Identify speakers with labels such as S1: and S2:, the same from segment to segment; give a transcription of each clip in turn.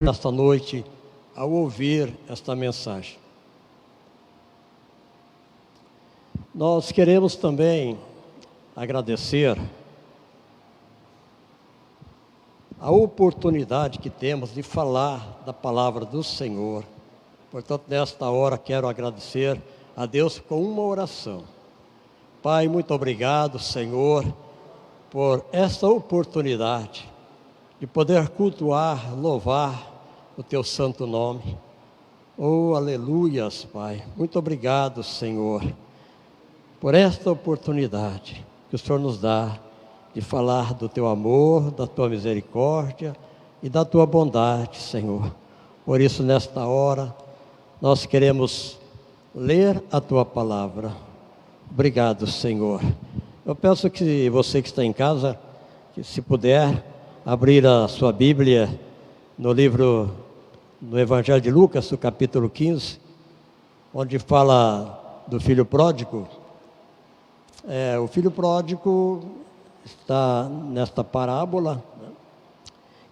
S1: nesta noite ao ouvir esta mensagem. Nós queremos também agradecer a oportunidade que temos de falar da palavra do Senhor. Portanto, nesta hora quero agradecer a Deus com uma oração. Pai, muito obrigado, Senhor, por esta oportunidade de poder cultuar, louvar o Teu santo nome. Oh, aleluias, Pai. Muito obrigado, Senhor, por esta oportunidade que o Senhor nos dá de falar do Teu amor, da Tua misericórdia e da Tua bondade, Senhor. Por isso, nesta hora, nós queremos ler a Tua palavra. Obrigado, Senhor. Eu peço que você que está em casa, que se puder, abrir a sua Bíblia no livro, no Evangelho de Lucas, no capítulo 15, onde fala do filho pródigo. O filho pródigo está nesta parábola, né?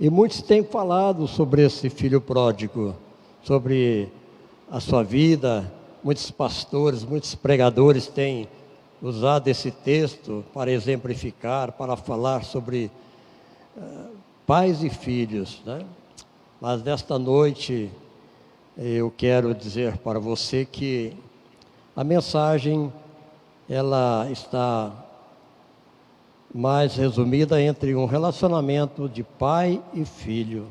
S1: E muitos têm falado sobre esse filho pródigo, sobre a sua vida. Muitos pastores, muitos pregadores têm usado esse texto para exemplificar, para falar sobre pais e filhos, né? Mas nesta noite eu quero dizer para você que a mensagem ela está mais resumida entre um relacionamento de pai e filho.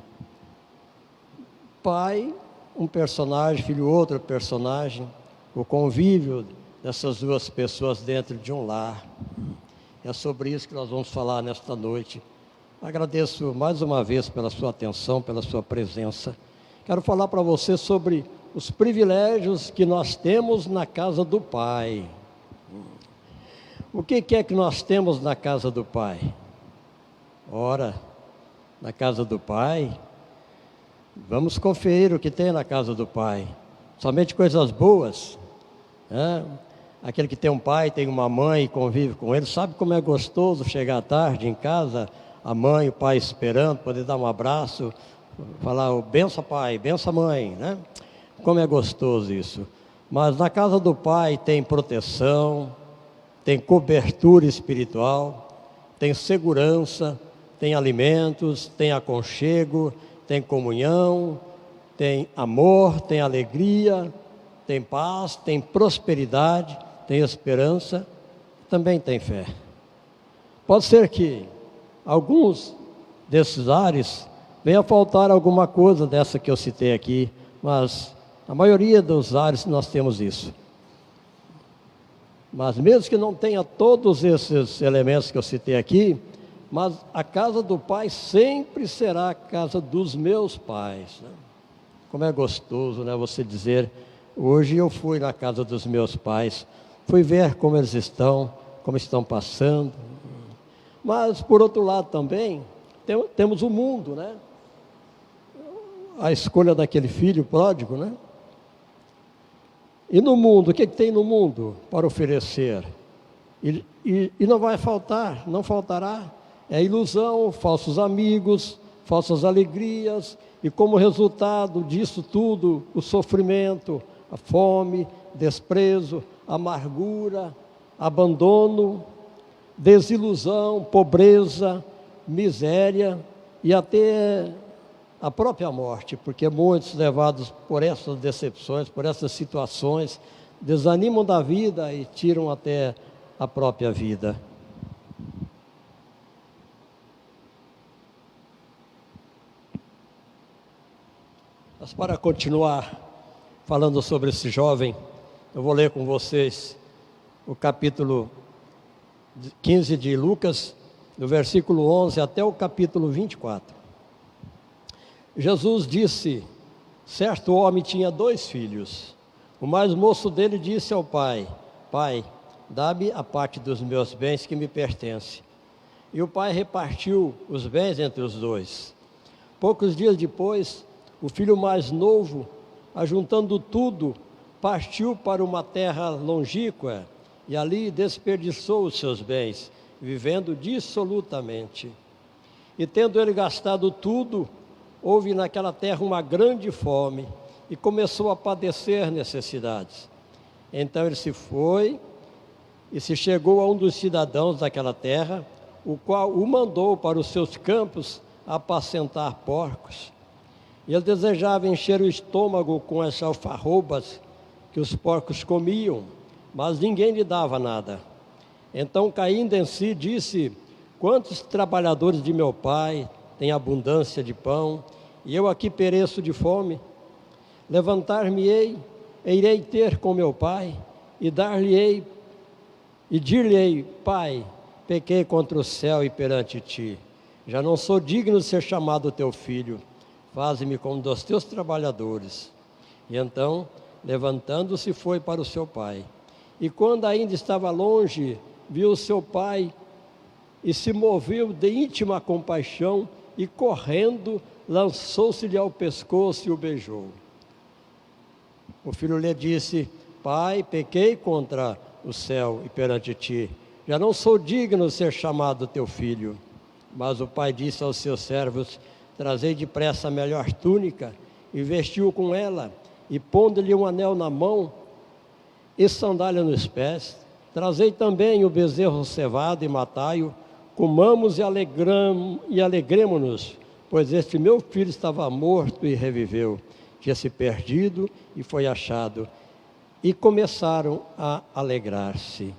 S1: Pai, um personagem, filho, outro personagem, o convívio dessas duas pessoas dentro de um lar. É sobre isso que nós vamos falar nesta noite. Agradeço mais uma vez pela sua atenção, pela sua presença. Quero falar para você sobre os privilégios que nós temos na casa do Pai. O que é que nós temos na casa do Pai? Ora, na casa do Pai, vamos conferir o que tem na casa do Pai. Somente coisas boas, né? Aquele que tem um pai, tem uma mãe e convive com ele, sabe como é gostoso chegar à tarde em casa, a mãe, o pai esperando, poder dar um abraço, falar, benção pai, benção mãe, né? Como é gostoso isso. Mas na casa do Pai tem proteção, tem cobertura espiritual, tem segurança, tem alimentos, tem aconchego, tem comunhão, tem amor, tem alegria, tem paz, tem prosperidade, tem esperança, também tem fé. Pode ser que alguns desses ares venha a faltar alguma coisa dessa que eu citei aqui, mas a maioria dos ares nós temos isso. Mas mesmo que não tenha todos esses elementos que eu citei aqui, mas a casa do Pai sempre será a casa dos meus pais, né? Como é gostoso, né, você dizer, hoje eu fui na casa dos meus pais, fui ver como eles estão, como estão passando. Mas, por outro lado também, temos o mundo, né? A escolha daquele filho pródigo, né? E no mundo, o que tem no mundo para oferecer? E não vai faltar, não faltará. É ilusão, falsos amigos, falsas alegrias, e como resultado disso tudo, o sofrimento, a fome, desprezo, amargura, abandono, desilusão, pobreza, miséria e até a própria morte, porque muitos levados por essas decepções, por essas situações, desanimam da vida e tiram até a própria vida. Mas para continuar falando sobre esse jovem, eu vou ler com vocês o capítulo 15 de Lucas, do versículo 11 até o capítulo 24. Jesus disse, certo homem tinha 2 filhos. O mais moço dele disse ao pai, pai, dá-me a parte dos meus bens que me pertence. E o pai repartiu os bens entre os 2. Poucos dias depois, o filho mais novo, ajuntando tudo, partiu para uma terra longínqua e ali desperdiçou os seus bens, vivendo dissolutamente. E tendo ele gastado tudo, houve naquela terra uma grande fome e começou a padecer necessidades. Então ele se foi e se chegou a um dos cidadãos daquela terra, o qual o mandou para os seus campos apacentar porcos. E ele desejava encher o estômago com as alfarrobas que os porcos comiam, mas ninguém lhe dava nada. Então, caindo em si, disse: quantos trabalhadores de meu pai têm abundância de pão, e eu aqui pereço de fome? Levantar-me-ei, e irei ter com meu pai, e dir-lhe-ei: Pai, pequei contra o céu e perante ti. Já não sou digno de ser chamado teu filho. Faze-me como dos teus trabalhadores. E então, levantando-se, foi para o seu pai. E quando ainda estava longe, viu o seu pai e se moveu de íntima compaixão e, correndo, lançou-se-lhe ao pescoço e o beijou. O filho lhe disse: Pai, pequei contra o céu e perante ti. Já não sou digno de ser chamado teu filho. Mas o pai disse aos seus servos: trazei depressa a melhor túnica e vestiu com ela, e pondo-lhe um anel na mão e sandália nos pés. Trazei também o bezerro cevado e matai-o, comamos e alegremo-nos, pois este meu filho estava morto e reviveu, tinha se perdido e foi achado. E começaram a alegrar-se.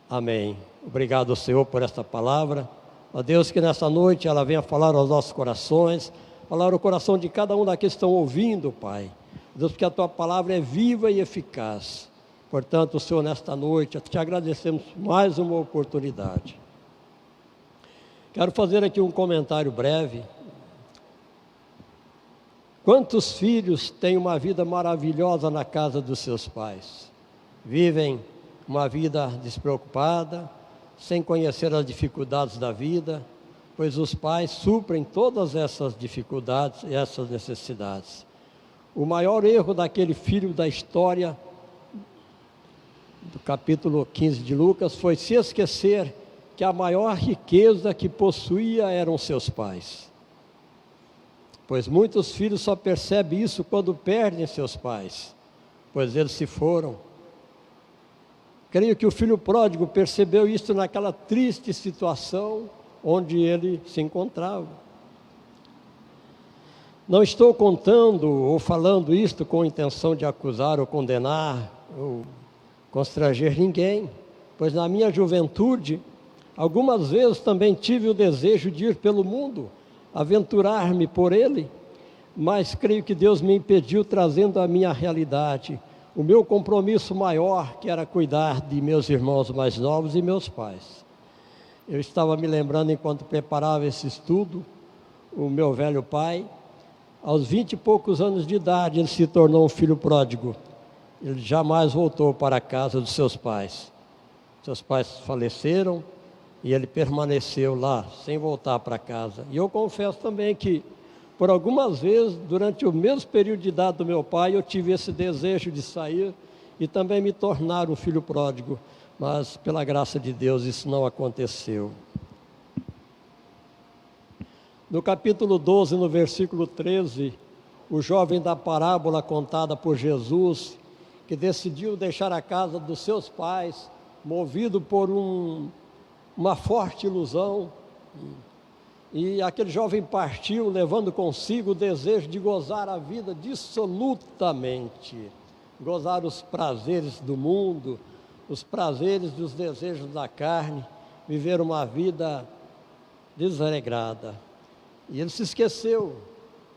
S1: Amém. Obrigado, Senhor, por esta palavra. Ó Deus, que nessa noite ela venha falar aos nossos corações, falar o coração de cada um daqueles que estão ouvindo, Pai. Deus, porque a Tua palavra é viva e eficaz. Portanto, Senhor, nesta noite, te agradecemos mais uma oportunidade. Quero fazer aqui um comentário breve. Quantos filhos têm uma vida maravilhosa na casa dos seus pais? Vivem uma vida despreocupada, sem conhecer as dificuldades da vida, pois os pais suprem todas essas dificuldades e essas necessidades. O maior erro daquele filho da história, do capítulo 15 de Lucas, foi se esquecer que a maior riqueza que possuía eram seus pais. Pois muitos filhos só percebem isso quando perdem seus pais, pois eles se foram. Creio que o filho pródigo percebeu isso naquela triste situação onde ele se encontrava. Não estou contando ou falando isto com a intenção de acusar ou condenar ou constranger ninguém, pois na minha juventude, algumas vezes também tive o desejo de ir pelo mundo, aventurar-me por ele, mas creio que Deus me impediu, trazendo à minha realidade o meu compromisso maior, que era cuidar de meus irmãos mais novos e meus pais. Eu estava me lembrando, enquanto preparava esse estudo, o meu velho pai, aos 20 e poucos anos de idade, ele se tornou um filho pródigo. Ele jamais voltou para a casa dos seus pais. Seus pais faleceram e ele permaneceu lá, sem voltar para casa. E eu confesso também que, por algumas vezes, durante o mesmo período de idade do meu pai, eu tive esse desejo de sair e também me tornar um filho pródigo. Mas, pela graça de Deus, isso não aconteceu. No capítulo 12, no versículo 13, o jovem da parábola contada por Jesus, que decidiu deixar a casa dos seus pais, movido por uma forte ilusão, e aquele jovem partiu, levando consigo o desejo de gozar a vida dissolutamente, gozar os prazeres do mundo, os prazeres dos desejos da carne, viver uma vida desregrada. E ele se esqueceu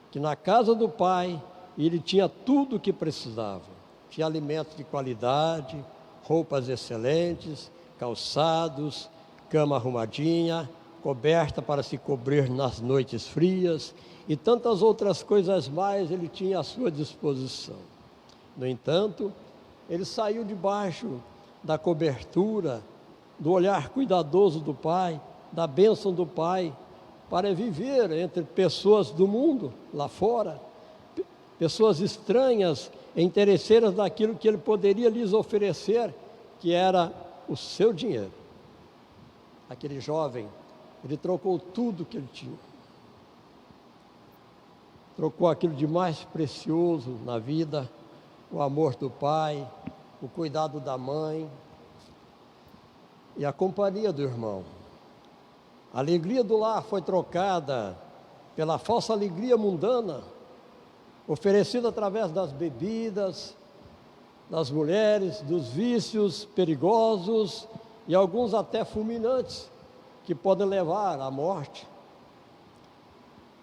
S1: que na casa do pai ele tinha tudo o que precisava. Tinha alimentos de qualidade, roupas excelentes, calçados, cama arrumadinha, coberta para se cobrir nas noites frias e tantas outras coisas mais ele tinha à sua disposição. No entanto, ele saiu debaixo da cobertura, do olhar cuidadoso do pai, da bênção do pai, para viver entre pessoas do mundo, lá fora, pessoas estranhas, interesseiras daquilo que ele poderia lhes oferecer, que era o seu dinheiro. Aquele jovem, ele trocou tudo que ele tinha. trocou aquilo de mais precioso na vida, o amor do pai, o cuidado da mãe e a companhia do irmão. A alegria do lar foi trocada pela falsa alegria mundana, oferecida através das bebidas, das mulheres, dos vícios perigosos e alguns até fulminantes, que podem levar à morte.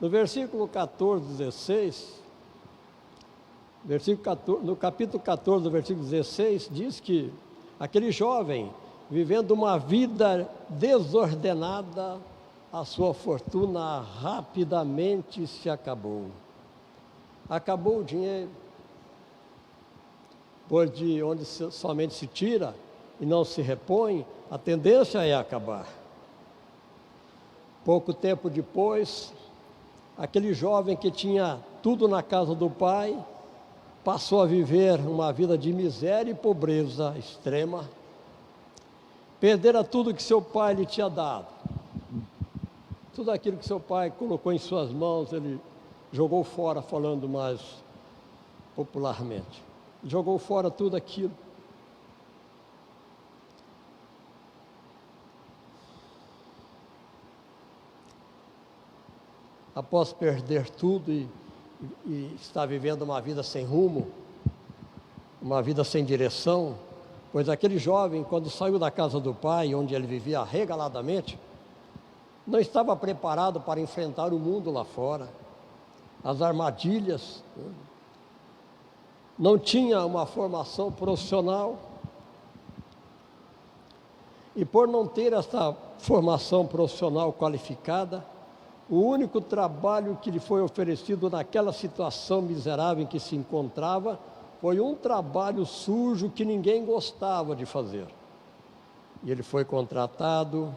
S1: No versículo 14, 16, no capítulo 14, do versículo 16, diz que aquele jovem, vivendo uma vida desordenada, a sua fortuna rapidamente se acabou. Acabou o dinheiro, pois de onde somente se tira e não se repõe, a tendência é acabar. Pouco tempo depois, aquele jovem que tinha tudo na casa do pai, passou a viver uma vida de miséria e pobreza extrema, perdera tudo que seu pai lhe tinha dado. Tudo aquilo que seu pai colocou em suas mãos, ele jogou fora, falando mais popularmente. Jogou fora tudo aquilo. Após perder tudo e estar vivendo uma vida sem rumo, uma vida sem direção, pois aquele jovem, quando saiu da casa do pai, onde ele vivia regaladamente, não estava preparado para enfrentar o mundo lá fora, as armadilhas, não tinha uma formação profissional, e por não ter essa formação profissional qualificada, o único trabalho que lhe foi oferecido naquela situação miserável em que se encontrava foi um trabalho sujo que ninguém gostava de fazer. E ele foi contratado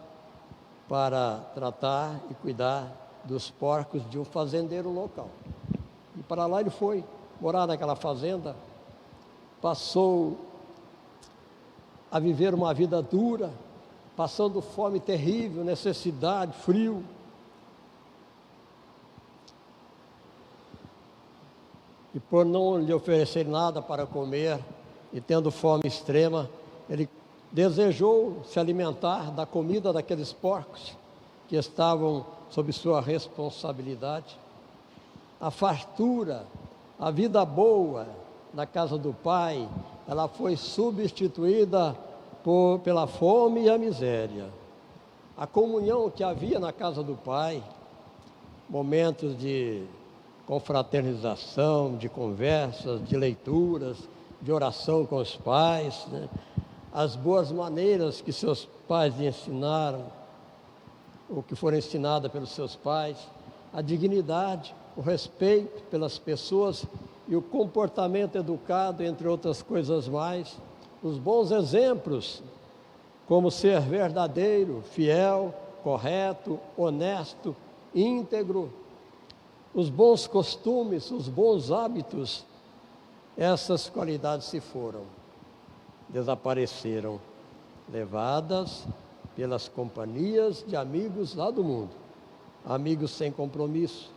S1: para tratar e cuidar dos porcos de um fazendeiro local. E para lá ele foi morar naquela fazenda, passou a viver uma vida dura, passando fome terrível, necessidade, frio. E por não lhe oferecer nada para comer e tendo fome extrema, ele desejou se alimentar da comida daqueles porcos que estavam sob sua responsabilidade. A fartura, a vida boa na casa do pai, ela foi substituída pela fome e a miséria. A comunhão que havia na casa do pai, momentos de confraternização, de conversas, de leituras, de oração com os pais, né? As boas maneiras que seus pais lhe ensinaram, ou que foram ensinadas pelos seus pais, a dignidade, o respeito pelas pessoas e o comportamento educado, entre outras coisas mais, os bons exemplos, como ser verdadeiro, fiel, correto, honesto, íntegro, os bons costumes, os bons hábitos, essas qualidades se foram, desapareceram, levadas pelas companhias de amigos lá do mundo, amigos sem compromisso.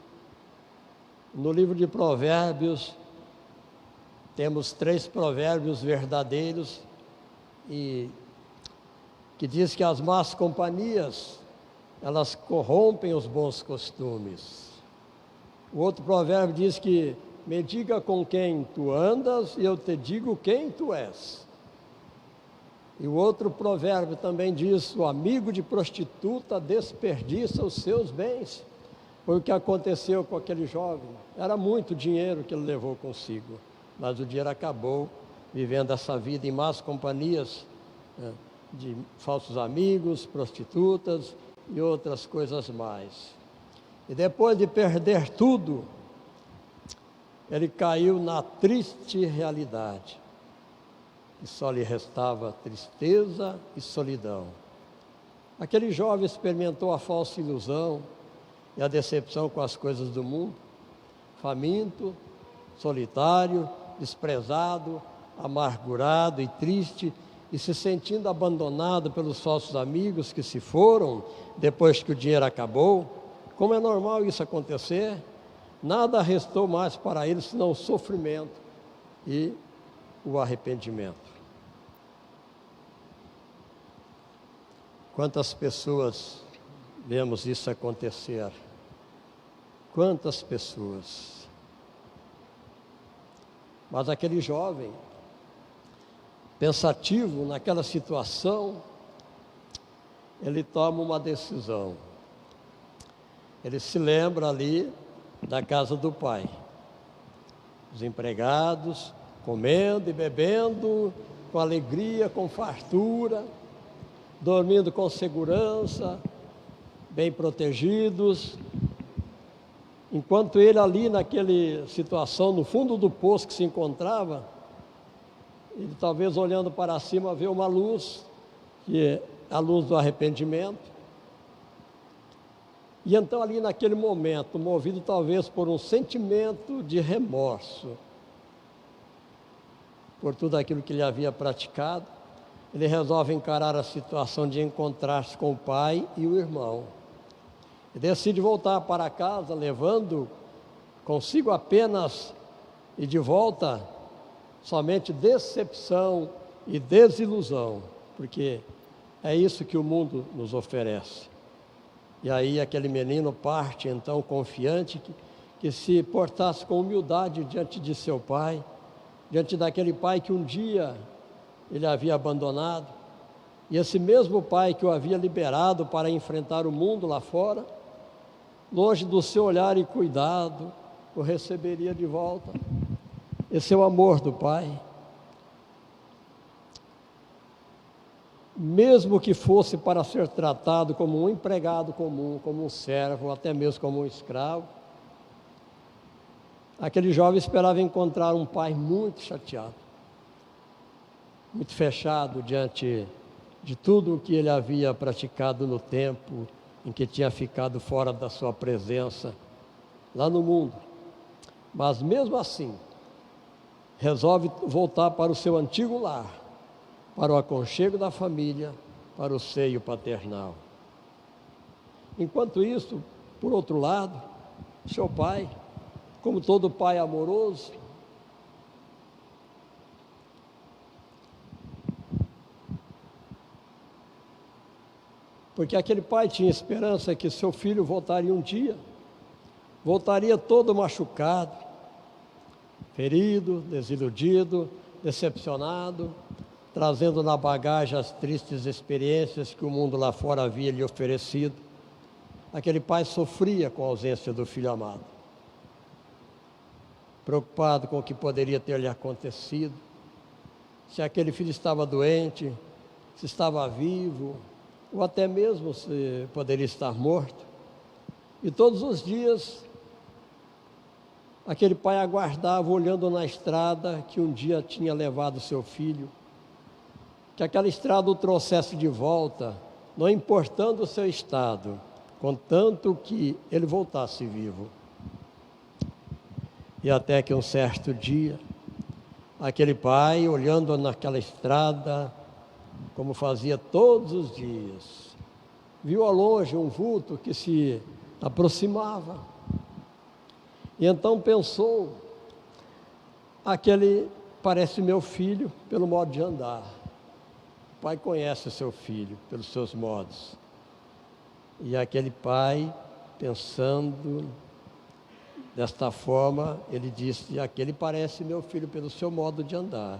S1: No livro de Provérbios, temos 3 provérbios verdadeiros, e que diz que as más companhias, elas corrompem os bons costumes. O outro provérbio diz que me diga com quem tu andas e eu te digo quem tu és. E o outro provérbio também diz, o amigo de prostituta desperdiça os seus bens. Foi o que aconteceu com aquele jovem. Era muito dinheiro que ele levou consigo, mas o dinheiro acabou vivendo essa vida em más companhias, né, de falsos amigos, prostitutas e outras coisas mais. E depois de perder tudo, ele caiu na triste realidade, que só lhe restava tristeza e solidão. Aquele jovem experimentou a falsa ilusão e a decepção com as coisas do mundo, faminto, solitário, desprezado, amargurado e triste, e se sentindo abandonado pelos falsos amigos que se foram depois que o dinheiro acabou. Como é normal isso acontecer, nada restou mais para ele senão o sofrimento e o arrependimento. Quantas pessoas vemos isso acontecer? Quantas pessoas? Mas aquele jovem, pensativo naquela situação, ele toma uma decisão. Ele se lembra ali da casa do pai. Os empregados comendo e bebendo com alegria, com fartura, dormindo com segurança, bem protegidos. Enquanto ele ali naquela situação, no fundo do poço que se encontrava, ele talvez olhando para cima vê uma luz, que é a luz do arrependimento. E então ali naquele momento, movido talvez por um sentimento de remorso, por tudo aquilo que ele havia praticado, ele resolve encarar a situação de encontrar-se com o pai e o irmão. E decide voltar para casa, levando consigo apenas e de volta somente decepção e desilusão, porque é isso que o mundo nos oferece. E aí aquele menino parte então confiante que se portasse com humildade diante de seu pai, diante daquele pai que um dia ele havia abandonado, e esse mesmo pai que o havia liberado para enfrentar o mundo lá fora, longe do seu olhar e cuidado, o receberia de volta. Esse é o amor do pai. Mesmo que fosse para ser tratado como um empregado comum, como um servo, até mesmo como um escravo, aquele jovem esperava encontrar um pai muito chateado, muito fechado diante de tudo o que ele havia praticado no tempo em que tinha ficado fora da sua presença lá no mundo. Mas mesmo assim, resolve voltar para o seu antigo lar, para o aconchego da família, para o seio paternal. Enquanto isso, por outro lado, seu pai, como todo pai amoroso, porque aquele pai tinha esperança que seu filho voltaria um dia, voltaria todo machucado, ferido, desiludido, decepcionado, trazendo na bagagem as tristes experiências que o mundo lá fora havia lhe oferecido. Aquele pai sofria com a ausência do filho amado, preocupado com o que poderia ter lhe acontecido, se aquele filho estava doente, se estava vivo, ou até mesmo se poderia estar morto. E todos os dias, aquele pai aguardava, olhando na estrada que um dia tinha levado seu filho, que aquela estrada o trouxesse de volta, não importando o seu estado, contanto que ele voltasse vivo. E até que um certo dia, aquele pai, olhando naquela estrada, como fazia todos os dias, viu ao longe um vulto que se aproximava. E então pensou, aquele parece meu filho pelo modo de andar. O pai conhece o seu filho pelos seus modos. E aquele pai, pensando desta forma, ele disse, aquele parece meu filho pelo seu modo de andar.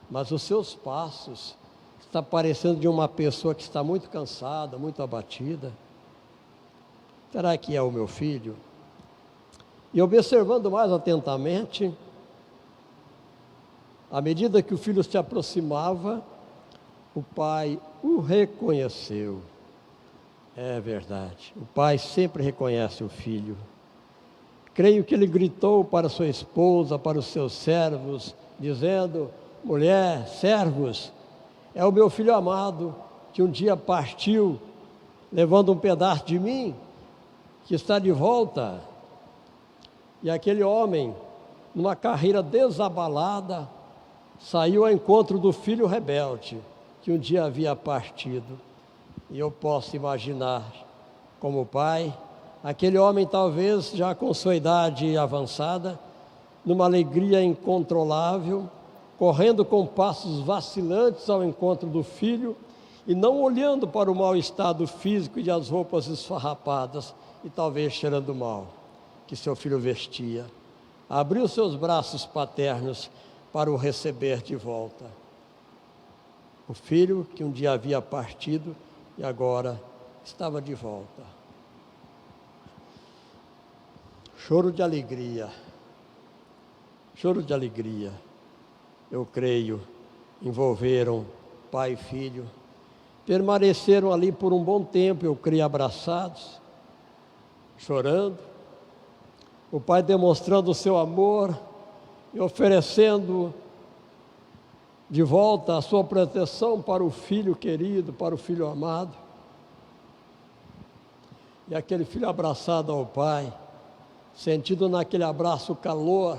S1: Mas os seus passos está parecendo de uma pessoa que está muito cansada, muito abatida. Será que é o meu filho? E observando mais atentamente, à medida que o filho se aproximava, o pai o reconheceu. É verdade, o pai sempre reconhece o filho. Creio que ele gritou para sua esposa, para os seus servos, dizendo, mulher, servos, é o meu filho amado, que um dia partiu, levando um pedaço de mim, que está de volta. E aquele homem, numa carreira desabalada, saiu ao encontro do filho rebelde, que um dia havia partido. E eu posso imaginar, como pai, Aquele homem, talvez já com sua idade avançada, numa alegria incontrolável, correndo com passos vacilantes ao encontro do filho e não olhando para o mau estado físico e as roupas esfarrapadas e talvez cheirando mal que seu filho vestia. Abriu seus braços paternos para o receber de volta. O filho que um dia havia partido e agora estava de volta. Choro de alegria. Choro de alegria. Eu creio, envolveram pai e filho, permaneceram ali por um bom tempo, eu creio, abraçados, chorando, o pai demonstrando o seu amor e oferecendo de volta a sua proteção para o filho querido, para o filho amado, e aquele filho abraçado ao pai, sentindo naquele abraço o calor,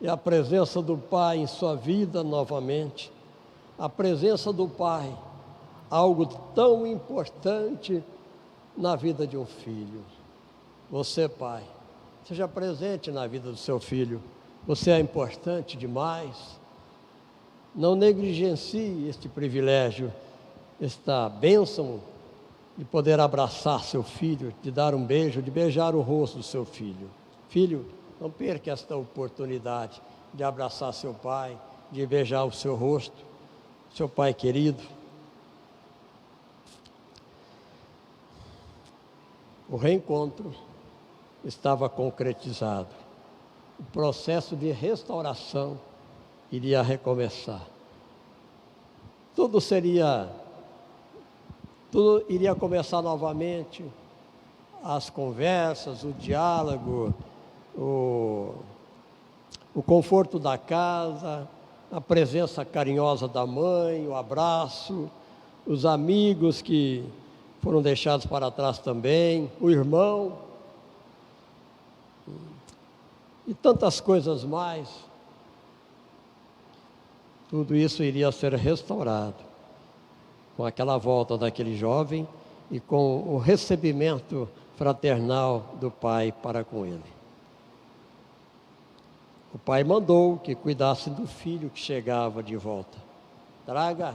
S1: e a presença do Pai em sua vida novamente, a presença do Pai, algo tão importante na vida de um filho. Você, pai, seja presente na vida do seu filho, você é importante demais. Não negligencie este privilégio, esta bênção de poder abraçar seu filho, de dar um beijo, de beijar o rosto do seu filho. Filho, não perca esta oportunidade de abraçar seu pai, de beijar o seu rosto, seu pai querido. O reencontro estava concretizado. O processo de restauração iria recomeçar. Tudo iria começar novamente, as conversas, o diálogo, o conforto da casa, a presença carinhosa da mãe, o abraço, os amigos que foram deixados para trás também, o irmão, e tantas coisas mais. Tudo isso iria ser restaurado com aquela volta daquele jovem e com o recebimento fraternal do pai para com ele. O pai mandou que cuidasse do filho que chegava de volta. Traga,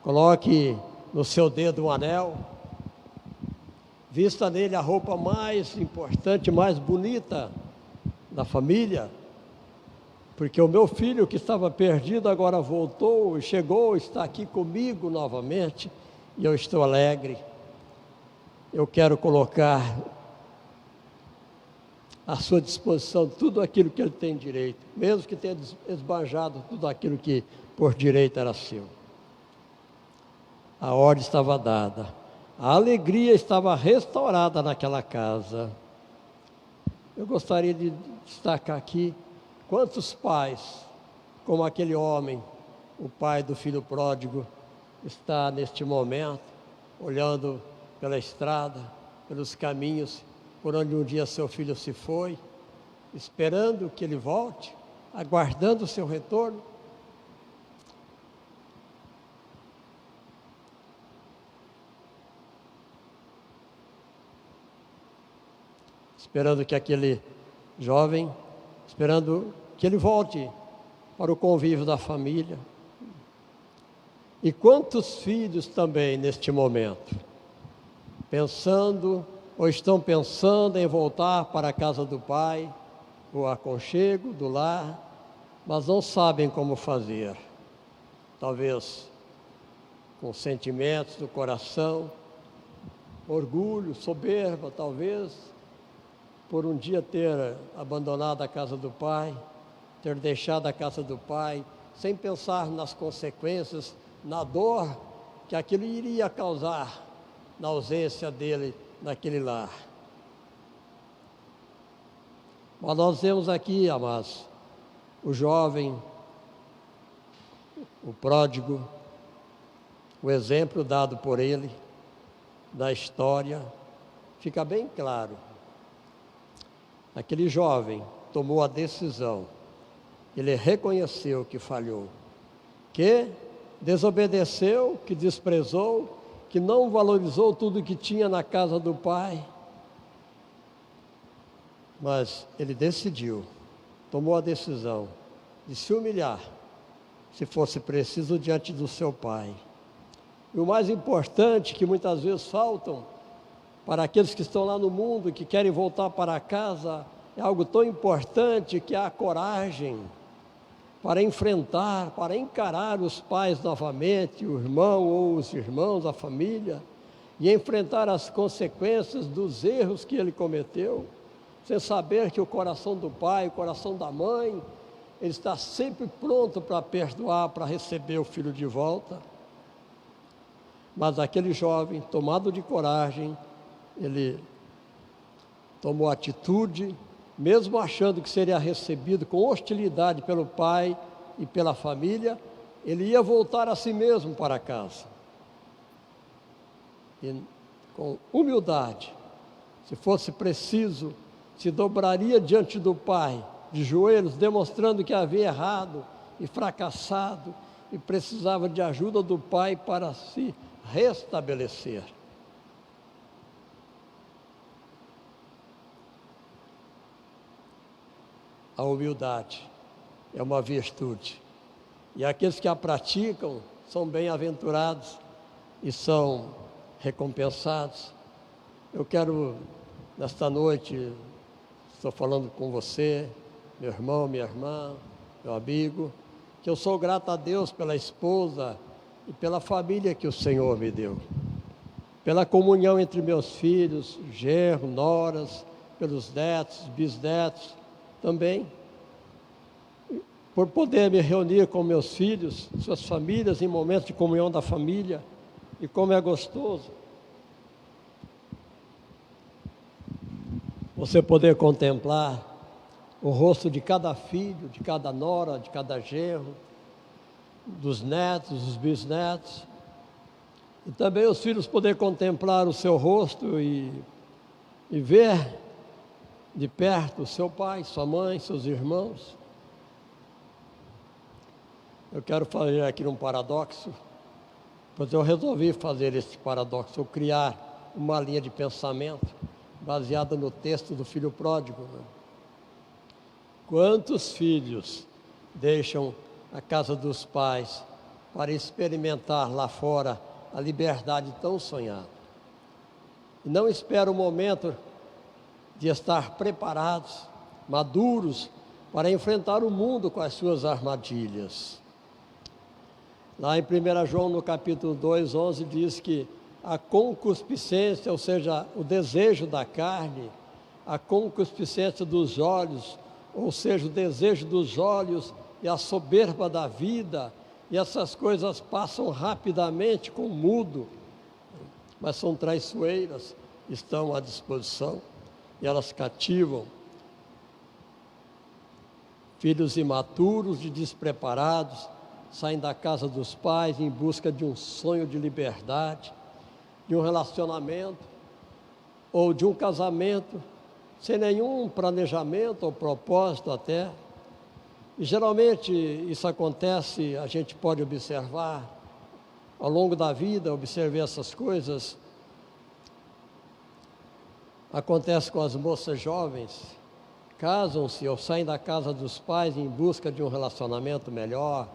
S1: coloque no seu dedo um anel, vista nele a roupa mais importante, mais bonita da família, porque o meu filho que estava perdido agora voltou e chegou, está aqui comigo novamente, e eu estou alegre. Eu quero colocar à sua disposição tudo aquilo que ele tem direito, mesmo que tenha esbanjado tudo aquilo que por direito era seu. A ordem estava dada, a alegria estava restaurada naquela casa. Eu gostaria de destacar aqui quantos pais, como aquele homem, o pai do filho pródigo, está neste momento olhando pela estrada, pelos caminhos por onde um dia seu filho se foi, esperando que ele volte, aguardando o seu retorno. Esperando que aquele jovem, esperando que ele volte para o convívio da família. E quantos filhos também neste momento, pensando ou estão pensando em voltar para a casa do pai, o aconchego do lar, mas não sabem como fazer. Talvez com sentimentos do coração, orgulho, soberba, talvez, por um dia ter abandonado a casa do pai, ter deixado a casa do pai, sem pensar nas consequências, na dor que aquilo iria causar na ausência dele naquele lar. Mas nós vemos aqui, amados, o jovem, o pródigo, o exemplo dado por ele, da história, fica bem claro. Aquele jovem tomou a decisão, ele reconheceu que falhou, que desobedeceu, que desprezou, que não valorizou tudo que tinha na casa do pai. Mas ele decidiu, tomou a decisão de se humilhar, se fosse preciso, diante do seu pai. E o mais importante, que muitas vezes faltam para aqueles que estão lá no mundo, que querem voltar para casa, é algo tão importante, que é a coragem para enfrentar, para encarar os pais novamente, o irmão ou os irmãos, a família, e enfrentar as consequências dos erros que ele cometeu, sem saber que o coração do pai, o coração da mãe, ele está sempre pronto para perdoar, para receber o filho de volta. Mas aquele jovem, tomado de coragem, ele tomou atitude, mesmo achando que seria recebido com hostilidade pelo pai e pela família, ele ia voltar a si mesmo para casa. E com humildade, se fosse preciso, se dobraria diante do pai, de joelhos, demonstrando que havia errado e fracassado e precisava de ajuda do pai para se restabelecer. A humildade é uma virtude, e aqueles que a praticam são bem-aventurados e são recompensados. Eu quero, nesta noite, estou falando com você, meu irmão, minha irmã, meu amigo, que eu sou grato a Deus pela esposa e pela família que o Senhor me deu, pela comunhão entre meus filhos, genro, noras, pelos netos, bisnetos, também, por poder me reunir com meus filhos, suas famílias, em momentos de comunhão da família, e como é gostoso você poder contemplar o rosto de cada filho, de cada nora, de cada genro, dos netos, dos bisnetos, e também os filhos poder contemplar o seu rosto e ver de perto o seu pai, sua mãe, seus irmãos. Eu quero fazer aqui um paradoxo, pois eu resolvi fazer esse paradoxo, ou criar uma linha de pensamento baseada no texto do filho pródigo, né? Quantos filhos deixam a casa dos pais para experimentar lá fora a liberdade tão sonhada? E não esperam o momento de estar preparados, maduros, para enfrentar o mundo com as suas armadilhas. Lá em 1 João, no capítulo 2, 11, diz que a concupiscência, ou seja, o desejo da carne, a concupiscência dos olhos, ou seja, o desejo dos olhos e a soberba da vida, e essas coisas passam rapidamente com o mudo, mas são traiçoeiras, estão à disposição, e elas cativam filhos imaturos e despreparados, saem da casa dos pais em busca de um sonho de liberdade, de um relacionamento ou de um casamento, sem nenhum planejamento ou propósito até. E geralmente isso acontece, a gente pode observar, ao longo da vida, observei essas coisas, acontece com as moças jovens, casam-se ou saem da casa dos pais em busca de um relacionamento melhor,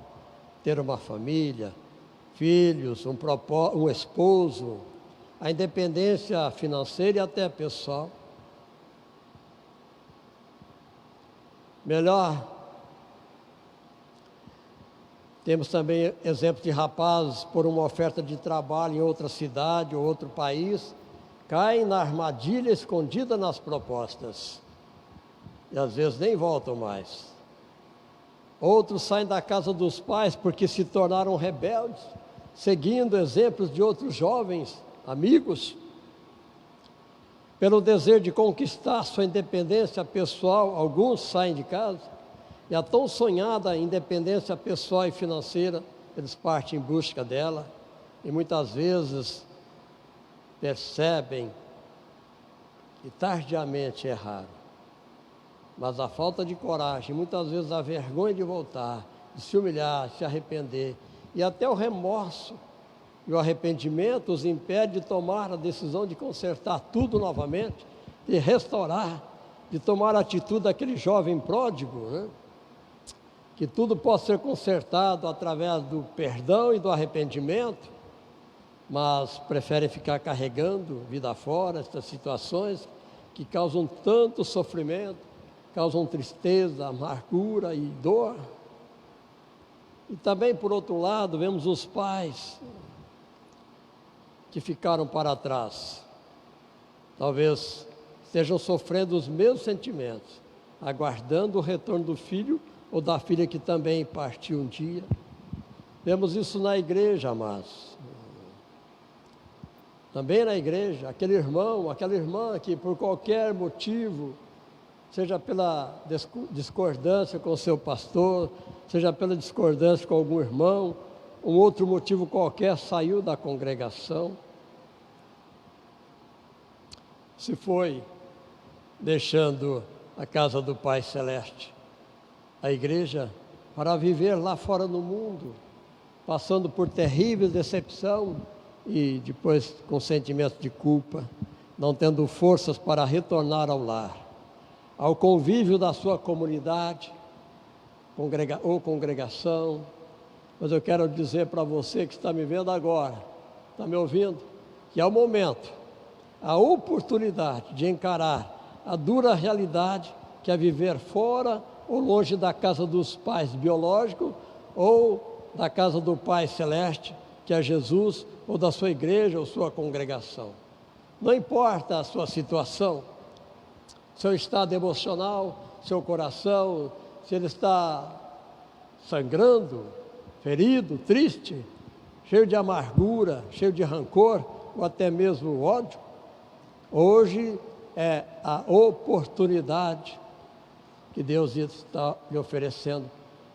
S1: ter uma família, filhos, um esposo, a independência financeira e até pessoal. Melhor, temos também exemplos de rapazes, por uma oferta de trabalho em outra cidade ou outro país, caem na armadilha escondida nas propostas, e às vezes nem voltam mais. Outros saem da casa dos pais porque se tornaram rebeldes, seguindo exemplos de outros jovens, amigos, pelo desejo de conquistar sua independência pessoal. Alguns saem de casa, e a tão sonhada independência pessoal e financeira, eles partem em busca dela, e muitas vezes percebem que tardiamente erraram. Mas a falta de coragem, muitas vezes a vergonha de voltar, de se humilhar, de se arrepender, e até o remorso e o arrependimento os impede de tomar a decisão de consertar tudo novamente, de restaurar, de tomar a atitude daquele jovem pródigo, né? Que tudo possa ser consertado através do perdão e do arrependimento, mas preferem ficar carregando vida fora essas situações que causam tanto sofrimento, causam tristeza, amargura e dor. E também, por outro lado, vemos os pais que ficaram para trás. Talvez estejam sofrendo os mesmos sentimentos, aguardando o retorno do filho ou da filha que também partiu um dia. Vemos isso na igreja, amados. Também na igreja, aquele irmão, aquela irmã que por qualquer motivo, seja pela discordância com o seu pastor, seja pela discordância com algum irmão, um outro motivo qualquer, saiu da congregação, se foi deixando a casa do Pai Celeste, a igreja, para viver lá fora no mundo, passando por terrível decepção e depois com sentimento de culpa, não tendo forças para retornar ao lar, ao convívio da sua comunidade, ou congregação. Mas eu quero dizer para você que está me vendo agora, está me ouvindo, que é o momento, a oportunidade de encarar a dura realidade que é viver fora ou longe da casa dos pais biológicos ou da casa do Pai Celeste, que é Jesus, ou da sua igreja ou sua congregação. Não importa a sua situação, seu estado emocional, seu coração, se ele está sangrando, ferido, triste, cheio de amargura, cheio de rancor, ou até mesmo ódio, hoje é a oportunidade que Deus está lhe oferecendo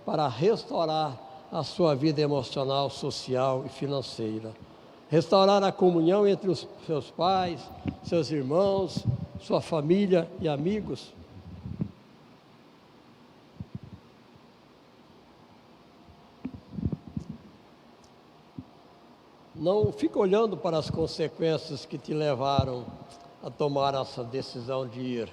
S1: para restaurar a sua vida emocional, social e financeira. Restaurar a comunhão entre os seus pais, seus irmãos, sua família e amigos. Não fica olhando para as consequências que te levaram a tomar essa decisão de ir.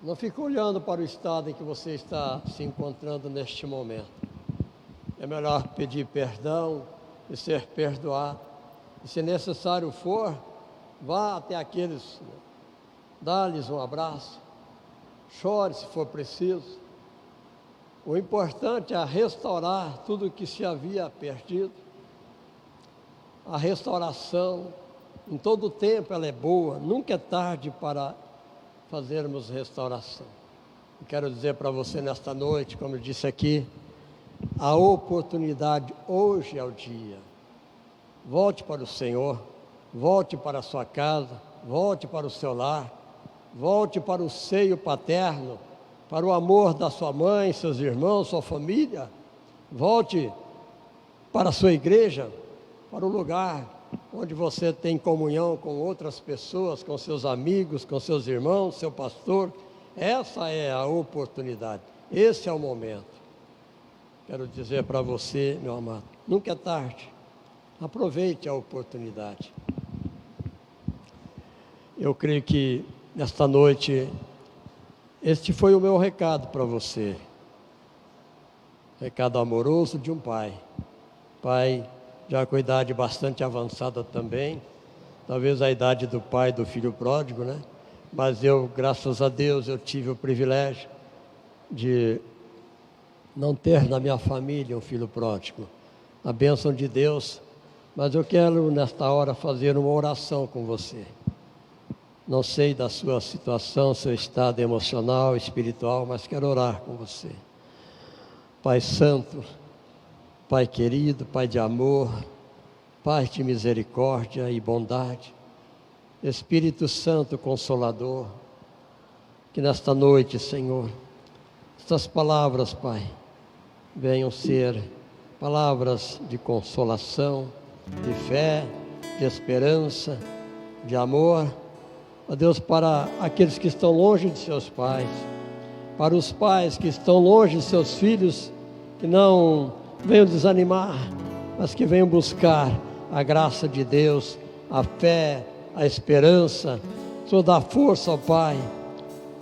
S1: Não fica olhando para o estado em que você está se encontrando neste momento. É melhor pedir perdão e ser perdoado. E se necessário for, vá até aqueles, dá-lhes um abraço, chore se for preciso. O importante é restaurar tudo o que se havia perdido. A restauração, em todo o tempo, ela é boa, nunca é tarde para fazermos restauração. Eu quero dizer para você nesta noite, como eu disse aqui, a oportunidade hoje é o dia. Volte para o Senhor, volte para a sua casa, volte para o seu lar, volte para o seio paterno, para o amor da sua mãe, seus irmãos, sua família. Volte para a sua igreja, para o lugar onde você tem comunhão com outras pessoas, com seus amigos, com seus irmãos, seu pastor. Essa é a oportunidade, esse é o momento. Quero dizer para você, meu amado, nunca é tarde, aproveite a oportunidade. Eu creio que nesta noite, este foi o meu recado para você, recado amoroso de um pai, já com a idade bastante avançada também, talvez a idade do pai do filho pródigo, né? Mas eu, graças a Deus, eu tive o privilégio de não ter na minha família um filho pródigo, a bênção de Deus. Mas eu quero nesta hora fazer uma oração com você. Não sei da sua situação, seu estado emocional, espiritual, mas quero orar com você. Pai Santo, Pai querido, Pai de amor, Pai de misericórdia e bondade, Espírito Santo Consolador, que nesta noite, Senhor, estas palavras, Pai, venham ser palavras de consolação, de fé, de esperança, de amor, ó Deus, para aqueles que estão longe de seus pais, para os pais que estão longe de seus filhos, que não venham desanimar, mas que venham buscar a graça de Deus, a fé, a esperança. O Senhor dá força, ó Pai.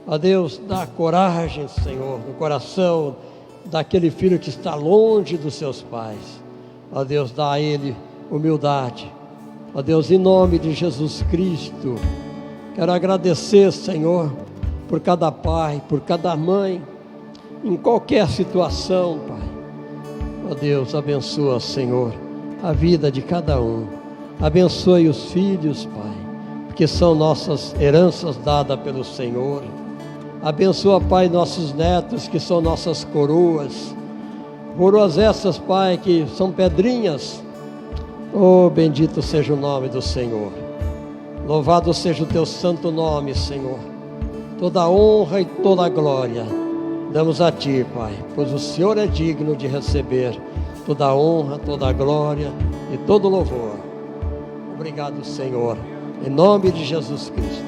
S1: Ó Deus, dá coragem, Senhor, no coração daquele filho que está longe dos seus pais. Ó Deus, dá a ele humildade. Ó Deus, em nome de Jesus Cristo, quero agradecer, Senhor, por cada pai, por cada mãe, em qualquer situação, Pai. Ó Deus, abençoa, Senhor, a vida de cada um. Abençoe os filhos, Pai, porque são nossas heranças dadas pelo Senhor. Abençoa, Pai, nossos netos, que são nossas coroas. Coroas essas, Pai, que são pedrinhas. Oh, bendito seja o nome do Senhor. Louvado seja o teu santo nome, Senhor. Toda a honra e toda a glória damos a Ti, Pai, pois o Senhor é digno de receber toda a honra, toda a glória e todo o louvor. Obrigado, Senhor, em nome de Jesus Cristo.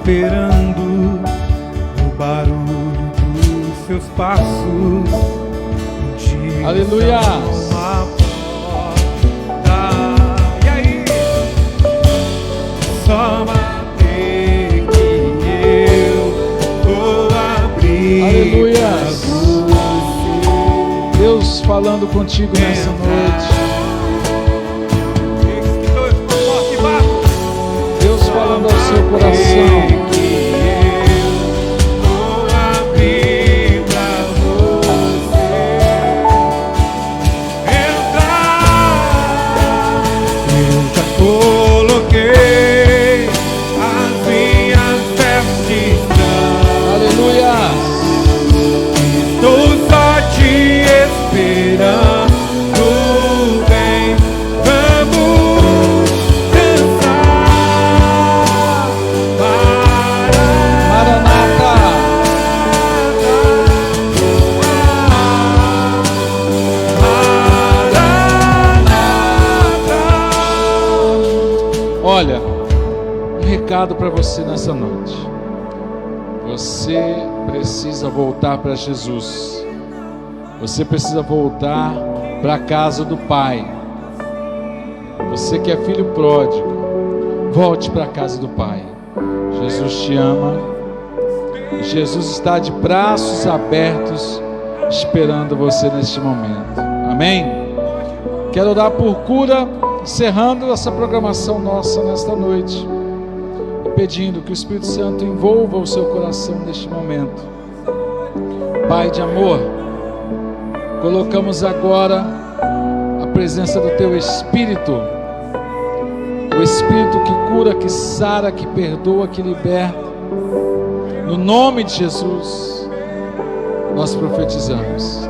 S2: Esperando o barulho dos seus passos.
S3: Aleluia!
S2: E aí? Só bater que eu vou abrir.
S3: Aleluia! Deus falando contigo nessa noite. Deus falando ao seu coração. Olha, um recado para você nessa noite. Você precisa voltar para Jesus. Você precisa voltar para a casa do Pai. Você que é filho pródigo, volte para a casa do Pai. Jesus te ama. Jesus está de braços abertos esperando você neste momento. Amém? Quero orar por cura, encerrando essa programação nossa nesta noite, pedindo que o Espírito Santo envolva o seu coração neste momento. Pai de amor, colocamos agora a presença do Teu Espírito, o Espírito que cura, que sara, que perdoa, que liberta. No nome de Jesus, nós profetizamos.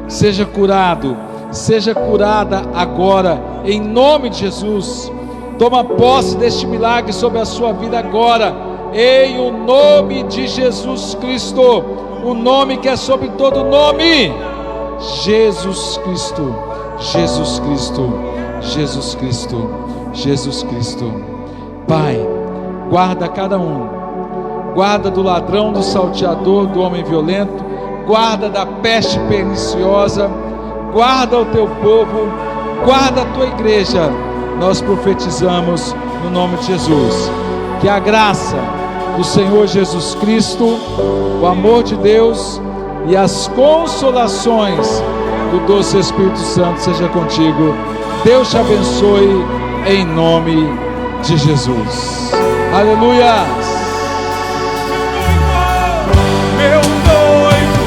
S3: Seja curado, seja curada agora, em nome de Jesus. Toma posse deste milagre sobre a sua vida agora, em o nome de Jesus Cristo, o nome que é sobre todo nome. Jesus Cristo, Jesus Cristo, Jesus Cristo, Jesus Cristo. Pai, guarda cada um, guarda do ladrão, do salteador, do homem violento, guarda da peste perniciosa, guarda o teu povo, guarda a tua igreja. Nós profetizamos no nome de Jesus, que a graça do Senhor Jesus Cristo, o amor de Deus e as consolações do doce Espírito Santo seja contigo. Deus te abençoe em nome de Jesus. Aleluia.
S2: Meu noivo,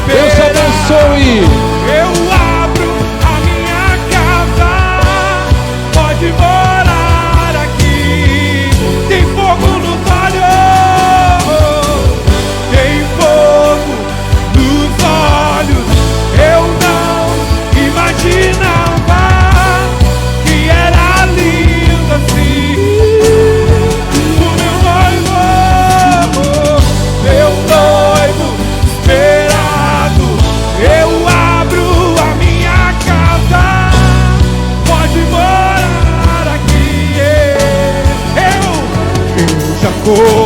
S3: Deus te abençoe.
S2: Eu abro a minha casa, pode morar aqui. Tem fogo nos olhos, cor.